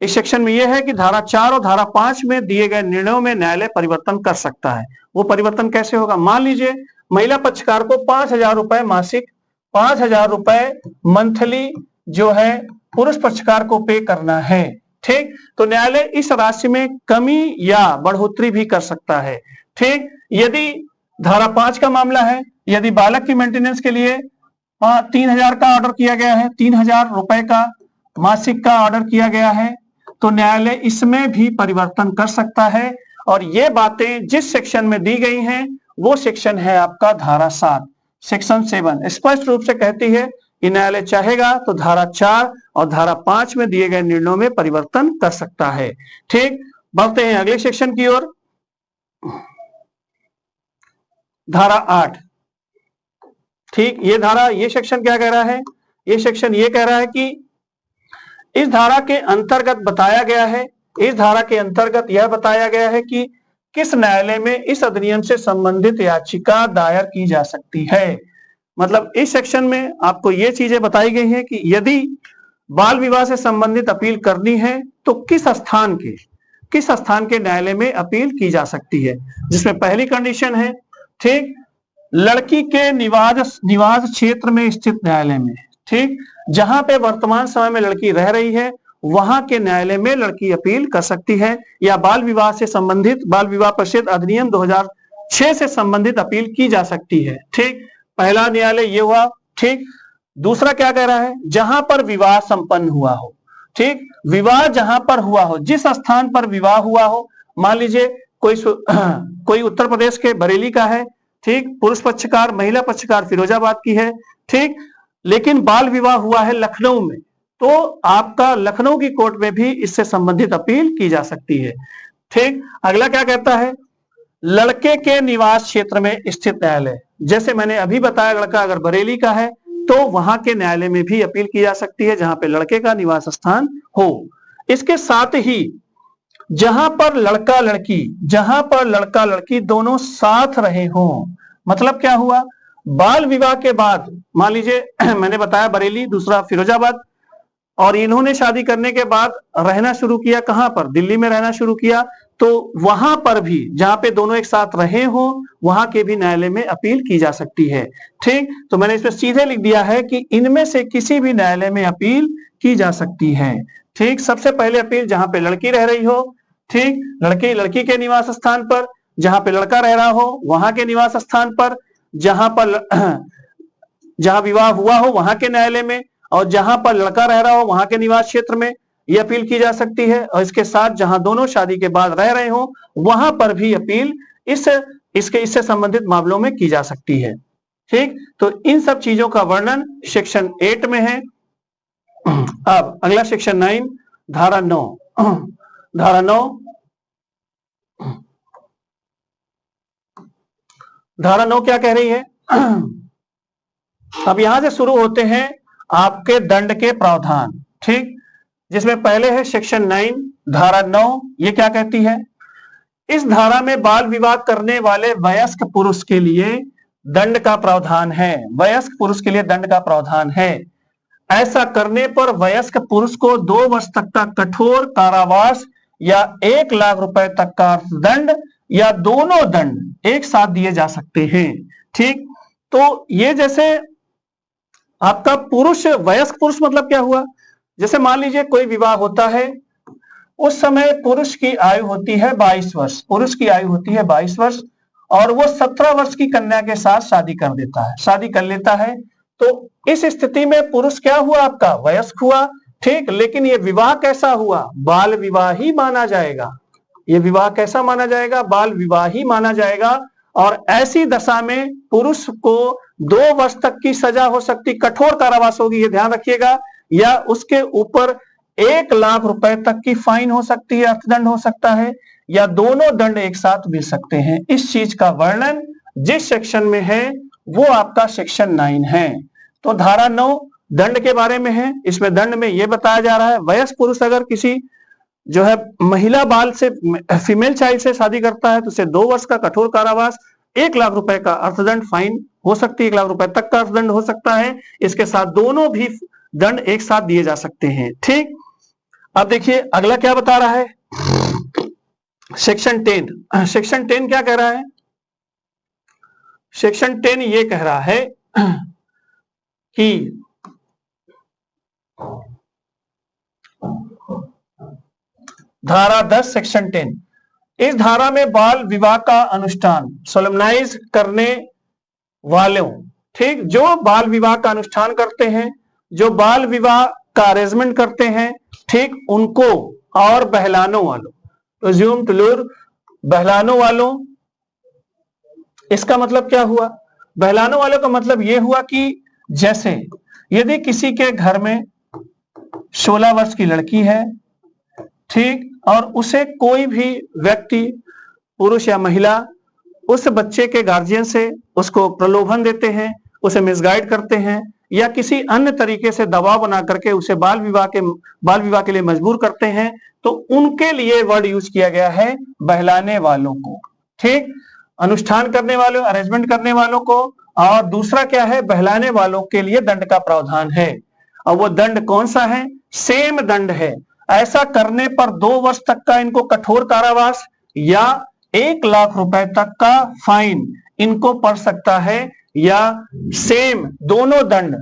इस सेक्शन में यह है कि धारा 4 और धारा 5 में दिए गए निर्णयों में न्यायालय परिवर्तन कर सकता है। वो परिवर्तन कैसे होगा? मान लीजिए महिला पक्षकार को 5,000 रुपए मासिक, 5,000 रुपए मंथली जो है पुरुष पक्षकार को पे करना है। ठीक, तो न्यायालय इस राशि में कमी या बढ़ोतरी भी कर सकता है। ठीक, यदि धारा 5 का मामला है, यदि बालक की मेंटेनेंस के लिए 3,000 का ऑर्डर किया गया है, 3,000 रुपए का मासिक का ऑर्डर किया गया है, तो न्यायालय इसमें भी परिवर्तन कर सकता है। और ये बातें जिस सेक्शन में दी गई हैं वो सेक्शन है आपका धारा 7। सेक्शन 7 स्पष्ट रूप से कहती है कि न्यायालय चाहेगा तो धारा 4 और धारा 5 में दिए गए निर्णयों में परिवर्तन कर सकता है। ठीक, बढ़ते हैं अगले सेक्शन की ओर। धारा 8, ठीक, ये सेक्शन क्या कह रहा है? ये सेक्शन ये कह रहा है कि इस धारा के अंतर्गत बताया गया है, इस धारा के अंतर्गत यह बताया गया है कि किस न्यायालय में इस अधिनियम से संबंधित याचिका दायर की जा सकती है। मतलब इस सेक्शन में आपको ये चीजें बताई गई हैं कि यदि बाल विवाह से संबंधित अपील करनी है तो किस स्थान के न्यायालय में अपील की जा सकती है। जिसमें पहली कंडीशन है, ठीक, लड़की के निवास क्षेत्र में स्थित न्यायालय में, ठीक, जहां पे वर्तमान समय में लड़की रह रही है वहां के न्यायालय में लड़की अपील कर सकती है, या बाल विवाह से संबंधित बाल विवाह प्रतिषेध अधिनियम 2006 से संबंधित अपील की जा सकती है। ठीक, पहला न्यायालय ये हुआ। ठीक, दूसरा क्या कह रहा है? जहां पर विवाह संपन्न हुआ हो। ठीक, विवाह जहां पर हुआ हो, जिस स्थान पर विवाह हुआ हो, मान लीजिए कोई उत्तर प्रदेश के बरेली का है, ठीक, पुरुष पक्षकार, महिला पक्षकार फिरोजाबाद की है, ठीक, लेकिन बाल विवाह हुआ है लखनऊ में, तो आपका लखनऊ की कोर्ट में भी इससे संबंधित अपील की जा सकती है। ठीक, अगला क्या कहता है? लड़के के निवास क्षेत्र में स्थित न्यायालय, जैसे मैंने अभी बताया, लड़का अगर बरेली का है तो वहां के न्यायालय में भी अपील की जा सकती है जहां पे लड़के का निवास स्थान हो। इसके साथ ही जहां पर लड़का लड़की दोनों साथ रहे हों, मतलब क्या हुआ? बाल विवाह के बाद मान लीजिए मैंने बताया बरेली, दूसरा फिरोजाबाद, और इन्होंने शादी करने के बाद रहना शुरू किया कहां पर? दिल्ली में रहना शुरू किया, तो वहां पर भी जहां पे दोनों एक साथ रहे हो वहां के भी न्यायालय में अपील की जा सकती है। ठीक, तो मैंने इसमें सीधे लिख दिया है कि इनमें से किसी भी न्यायालय में अपील की जा सकती है। ठीक, सबसे पहले अपील जहां पे लड़की रह रही हो, ठीक, लड़की के निवास स्थान पर, जहां पे लड़का रह रहा हो वहां के निवास स्थान पर, जहां विवाह हुआ हो वहां के न्यायालय में, और जहां पर लड़का रह रहा हो वहां के निवास क्षेत्र में यह अपील की जा सकती है। और इसके साथ जहां दोनों शादी के बाद रह रहे हो वहां पर भी अपील इससे संबंधित मामलों में की जा सकती है। ठीक, तो इन सब चीजों का वर्णन सेक्शन 8 में है। अब अगला सेक्शन 9, धारा 9। धारा 9, धारा 9 क्या कह रही है? अब यहां से शुरू होते हैं आपके दंड के प्रावधान। ठीक, जिसमें पहले है सेक्शन 9 धारा 9। ये क्या कहती है? इस धारा में बाल विवाह करने वाले वयस्क पुरुष के लिए दंड का प्रावधान है। वयस्क पुरुष के लिए दंड का प्रावधान है। ऐसा करने पर वयस्क पुरुष को 2 वर्ष तक का कठोर कारावास या 1 लाख रुपए तक का अर्थदंड या दोनों दंड एक साथ दिए जा सकते हैं। ठीक, तो ये जैसे आपका पुरुष, वयस्क पुरुष मतलब क्या हुआ? जैसे मान लीजिए कोई विवाह होता है, उस समय पुरुष की आयु होती है 22 वर्ष, पुरुष की आयु होती है 22 वर्ष, और वो 17 वर्ष की कन्या के साथ शादी कर देता है, शादी कर लेता है। तो इस स्थिति में पुरुष क्या हुआ? आपका वयस्क हुआ। ठीक, लेकिन ये विवाह कैसा हुआ? बाल विवाह ही माना जाएगा। ये विवाह कैसा माना जाएगा? बाल विवाह ही माना जाएगा। और ऐसी दशा में पुरुष को 2 वर्ष तक की सजा हो सकती, कठोर कारावास होगी, ये ध्यान रखिएगा, या उसके ऊपर 1 लाख रुपए तक की फाइन हो सकती है, अर्थदंड हो सकता है, या दोनों दंड एक साथ मिल सकते हैं। इस चीज का वर्णन जिस सेक्शन में है वो आपका सेक्शन 9 है। तो धारा 9 दंड के बारे में है। इसमें दंड में यह बताया जा रहा है, वयस्क पुरुष अगर किसी जो है महिला बाल से, फीमेल चाइल्ड से शादी करता है तो उसे 2 वर्ष का कठोर कारावास, 1 लाख रुपए का अर्थदंड फाइन हो सकती है, 1 लाख रुपए तक का अर्थदंड हो सकता है। इसके साथ दोनों भी दंड एक साथ दिए जा सकते हैं। ठीक, अब देखिए अगला क्या बता रहा है, सेक्शन 10। सेक्शन 10 क्या कह रहा है? सेक्शन 10 ये कह रहा है कि धारा 10 सेक्शन 10, इस धारा में बाल विवाह का अनुष्ठान सोलमनाइज करने वालों, ठीक, जो बाल विवाह का अनुष्ठान करते हैं, जो बाल विवाह का अरेंजमेंट करते हैं, ठीक, उनको, और बहलानों वालों, प्रोज्यूम टू लूर, बहलानों वालों। इसका मतलब क्या हुआ? बहलानों वालों का मतलब यह हुआ कि जैसे यदि किसी के घर में 16 वर्ष की लड़की है, ठीक, और उसे कोई भी व्यक्ति, पुरुष या महिला, उस बच्चे के गार्जियन से उसको प्रलोभन देते हैं, उसे मिसगाइड करते हैं, या किसी अन्य तरीके से दबाव बना करके उसे बाल विवाह के लिए मजबूर करते हैं, तो उनके लिए वर्ड यूज किया गया है बहलाने वालों को। ठीक, अनुष्ठान करने वालों, अरेंजमेंट करने वालों को, और दूसरा क्या है, बहलाने वालों के लिए दंड का प्रावधान है। और वो दंड कौन सा है? सेम दंड है। ऐसा करने पर 2 वर्ष तक का इनको कठोर कारावास या 1 लाख रुपए तक का फाइन इनको पड़ सकता है, या सेम दोनों दंड,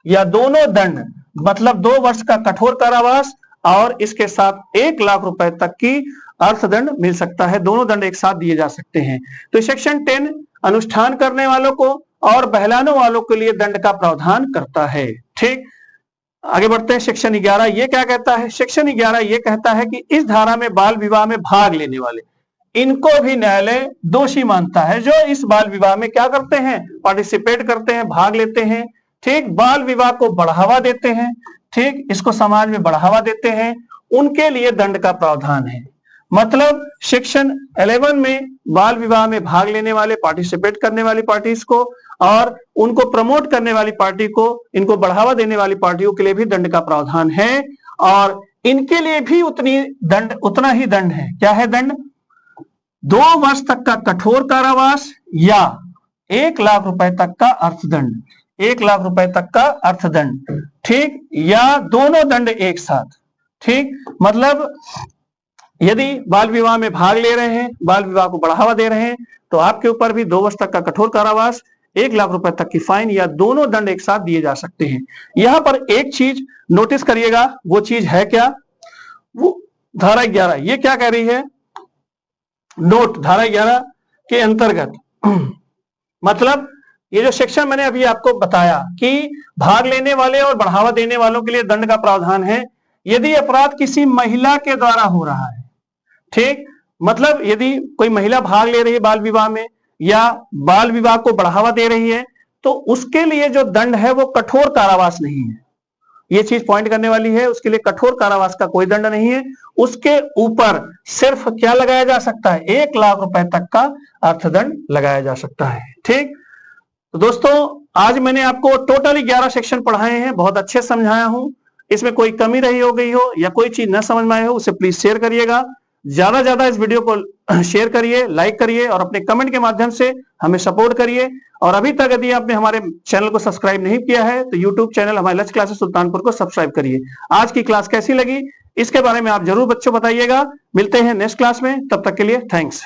या दोनों दंड मतलब 2 वर्ष का कठोर कारावास और इसके साथ 1 लाख रुपए तक की अर्थदंड मिल सकता है। दोनों दंड एक साथ दिए जा सकते हैं। तो सेक्शन 10 अनुष्ठान करने वालों को और बहलाने वालों के लिए दंड का प्रावधान करता है। ठीक, आगे बढ़ते हैं। सेक्शन 11 ये क्या कहता है? सेक्शन 11 ये कहता है कि इस धारा में बाल विवाह में भाग लेने वाले, इनको भी न्यायालय दोषी मानता है, जो इस बाल विवाह में क्या करते हैं? पार्टिसिपेट करते हैं, भाग लेते हैं। ठीक, बाल विवाह को बढ़ावा देते हैं, ठीक, इसको समाज में बढ़ावा देते हैं, उनके लिए दंड का प्रावधान है। मतलब सेक्शन 11 में बाल विवाह में भाग लेने वाले, पार्टिसिपेट करने वाली पार्टीज को और उनको प्रमोट करने वाली पार्टी को, इनको बढ़ावा देने वाली पार्टियों के लिए भी दंड का प्रावधान है, और इनके लिए भी उतना ही दंड है। क्या है दंड? 2 वर्ष तक का कठोर कारावास या 1 लाख रुपए तक का अर्थदंड, 1 लाख रुपए तक का अर्थदंड, ठीक, या दोनों दंड एक साथ। ठीक, मतलब यदि बाल विवाह में भाग ले रहे हैं, बाल विवाह को बढ़ावा दे रहे हैं, तो आपके ऊपर भी 2 वर्ष तक का कठोर कारावास, 1 लाख रुपए तक की फाइन या दोनों दंड एक साथ दिए जा सकते हैं। यहां पर एक चीज नोटिस करिएगा, वो चीज है क्या? वो धारा 11 ये क्या कह रही है? नोट धारा 11 के अंतर्गत मतलब ये जो सेक्शन मैंने अभी आपको बताया कि भाग लेने वाले और बढ़ावा देने वालों के लिए दंड का प्रावधान है यदि अपराध किसी महिला के द्वारा हो रहा है। ठीक, मतलब यदि कोई महिला भाग ले रही है बाल विवाह में या बाल विवाह को बढ़ावा दे रही है, तो उसके लिए जो दंड है वो कठोर कारावास नहीं है। ये चीज पॉइंट करने वाली है, उसके लिए कठोर कारावास का कोई दंड नहीं है। उसके ऊपर सिर्फ क्या लगाया जा सकता है? 1 लाख रुपए तक का अर्थदंड लगाया जा सकता है। ठीक, तो दोस्तों आज मैंने आपको टोटली 11 सेक्शन पढ़ाए हैं, बहुत अच्छे समझाया हूं। इसमें कोई कमी रही हो गई हो या कोई चीज न समझ में आए हो, उसे प्लीज शेयर करिएगा। ज्यादा से ज्यादा इस वीडियो को शेयर करिए, लाइक करिए और अपने कमेंट के माध्यम से हमें सपोर्ट करिए। और अभी तक यदि आपने हमारे चैनल को सब्सक्राइब नहीं किया है तो यूट्यूब चैनल हमारे लक्ष्य क्लासेस सुल्तानपुर को सब्सक्राइब करिए। आज की क्लास कैसी लगी इसके बारे में आप जरूर बच्चों बताइएगा। मिलते हैं नेक्स्ट क्लास में, तब तक के लिए थैंक्स।